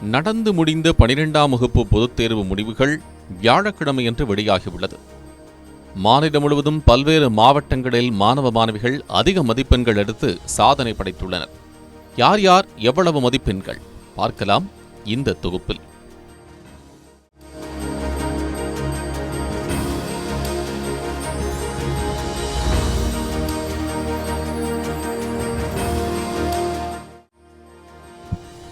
நடந்து முடிந்த 12ஆம் வகுப்பு பொதுத் தேர்வு முடிவுகள் வியாழக்கிழமையன்று வெளியாகியுள்ளது. மாநிலம் முழுவதும் பல்வேறு மாவட்டங்களில் மாணவ மாணவிகள் அதிக மதிப்பெண்கள் எடுத்து சாதனை படைத்துள்ளனர். யார் யார் எவ்வளவு மதிப்பெண்கள் பார்க்கலாம் இந்த தொகுப்பில்.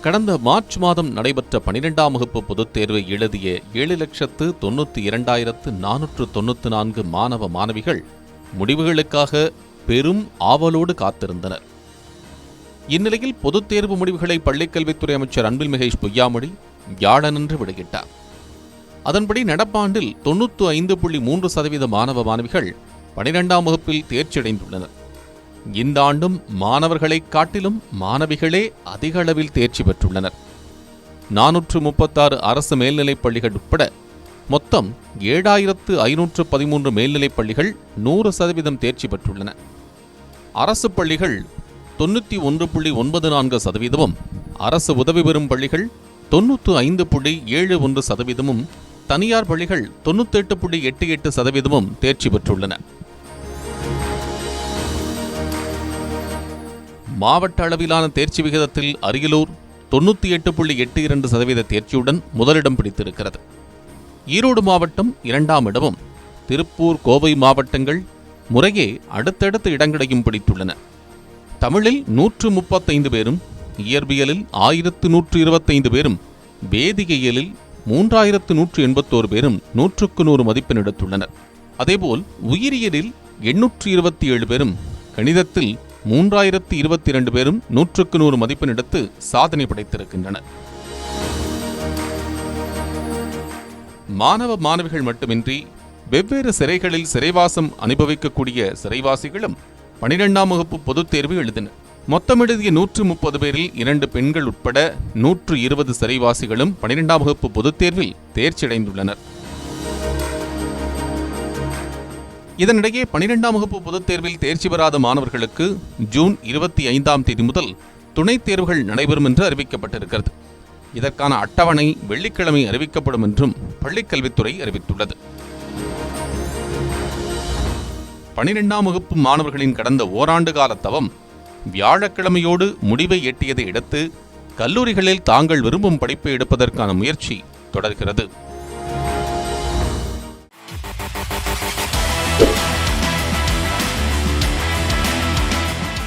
கடந்த மார்ச் மாதம் நடைபெற்ற 12ஆம் வகுப்பு பொதுத் தேர்வை எழுதிய 7,92,494 மாணவ மாணவிகள் முடிவுகளுக்காக பெரும் ஆவலோடு காத்திருந்தனர். இந்நிலையில் பொதுத் தேர்வு முடிவுகளை பள்ளிக்கல்வித்துறை அமைச்சர் அன்பில் மகேஷ் பொய்யாமொழி வியாழனன்று வெளியிட்டார். அதன்படி நடப்பாண்டில் 95.3% மாணவ மாணவிகள் 12ஆம் வகுப்பில் தேர்ச்சியடைந்துள்ளனர். இந்த ஆண்டும் மாணவர்களைக் காட்டிலும் மாணவிகளே அதிக அளவில் தேர்ச்சி பெற்றுள்ளனர். 436 அரசு மேல்நிலைப் பள்ளிகள் உட்பட மொத்தம் 7,513 மேல்நிலைப் பள்ளிகள் 100% தேர்ச்சி பெற்றுள்ளன. அரசு பள்ளிகள் 91.94%, அரசு உதவி பெறும் பள்ளிகள் 95.71%, தனியார் பள்ளிகள் 98.88% தேர்ச்சி பெற்றுள்ளன. மாவட்ட அளவிலான தேர்ச்சி விகிதத்தில் அரியலூர் 98.82% தேர்ச்சியுடன் முதலிடம் பிடித்திருக்கிறது. ஈரோடு மாவட்டம் 2ஆம் இடமும், திருப்பூர், கோவை மாவட்டங்கள் முறையே அடுத்தடுத்த இடங்களையும் பிடித்துள்ளன. தமிழில் 135 பேரும், இயற்பியலில் 1125 பேரும், வேதியியலில் 3181 பேரும் 100க்கு 100 மதிப்பெண் எடுத்துள்ளனர். அதேபோல் உயிரியலில் 827 பேரும், கணிதத்தில் 3022 பேரும் 100க்கு 100 மதிப்பெண் எடுத்து சாதனை படைத்திருக்கின்றனர். மாணவ மாணவிகள் மட்டுமின்றி வெவ்வேறு சிறைகளில் சிறைவாசம் அனுபவிக்கக்கூடிய சிறைவாசிகளும் 12ஆம் வகுப்பு பொதுத் தேர்வு எழுதினர். மொத்தம் எழுதிய 130 பேரில் 2 பெண்கள் உட்பட 120 சிறைவாசிகளும் 12ஆம் வகுப்பு பொதுத் தேர்வில் தேர்ச்சியடைந்துள்ளனர். இதனிடையே 12ஆம் வகுப்பு பொதுத் தேர்வில் தேர்ச்சி பெறாத மாணவர்களுக்கு ஜூன் 25ஆம் தேதி முதல் துணைத் தேர்வுகள் நடைபெறும் என்று அறிவிக்கப்பட்டிருக்கிறது. இதற்கான அட்டவணை வெள்ளிக்கிழமை அறிவிக்கப்படும் என்றும் பள்ளிக்கல்வித்துறை அறிவித்துள்ளது. 12ஆம் வகுப்பு மாணவர்களின் கடந்த ஓராண்டு கால தவம் வியாழக்கிழமையோடு முடிவை எட்டியதை அடுத்து கல்லூரிகளில் தாங்கள் விரும்பும் படிப்பை எடுப்பதற்கான முயற்சி தொடர்கிறது.